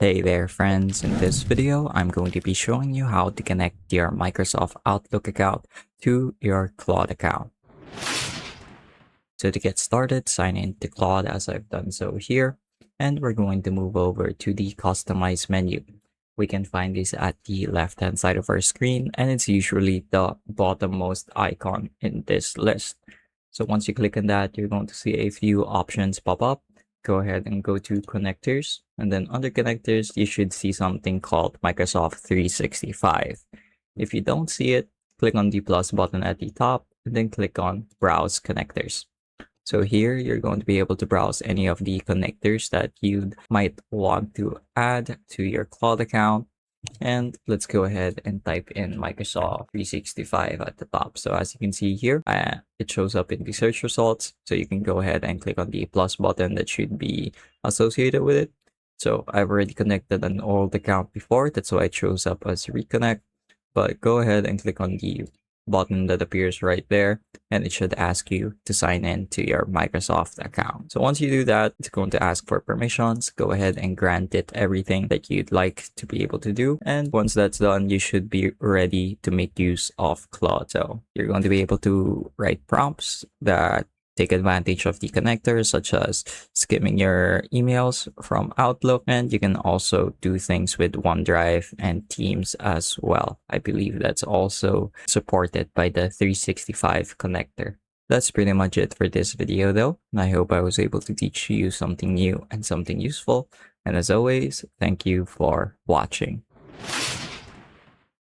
Hey there friends, in this video I'm going to be showing you how to connect your Microsoft Outlook account to your Claude account. So to get started, sign in to Claude as I've done so here, and we're going to move over to the Customize menu. We can find this at the left hand side of our screen, and it's usually the bottommost icon in this list. So once you click on that, you're going to see a few options pop up. Go ahead and go to connectors, and then under connectors you should see something called Microsoft 365. If you don't see it, click on the plus button at the top and then click on browse connectors. So here you're going to be able to browse any of the connectors that you might want to add to your Claude account. And let's go ahead and type in Microsoft 365 at the top. So as you can see here, it shows up in the search results. So you can go ahead and click on the plus button that should be associated with it. So I've already connected an old account before. That's why it shows up as reconnect. But go ahead and click on the button that appears right there, and it should ask you to sign in to your Microsoft account. So once you do that, it's going to ask for permissions. Go ahead and grant it everything that you'd like to be able to do. And once that's done, you should be ready to make use of Claude. So you're going to be able to write prompts that take advantage of the connectors, such as skimming your emails from Outlook, and you can also do things with OneDrive and Teams as well. I believe that's also supported by the 365 connector. That's pretty much it for this video though. I hope I was able to teach you something new and something useful. And as always, thank you for watching.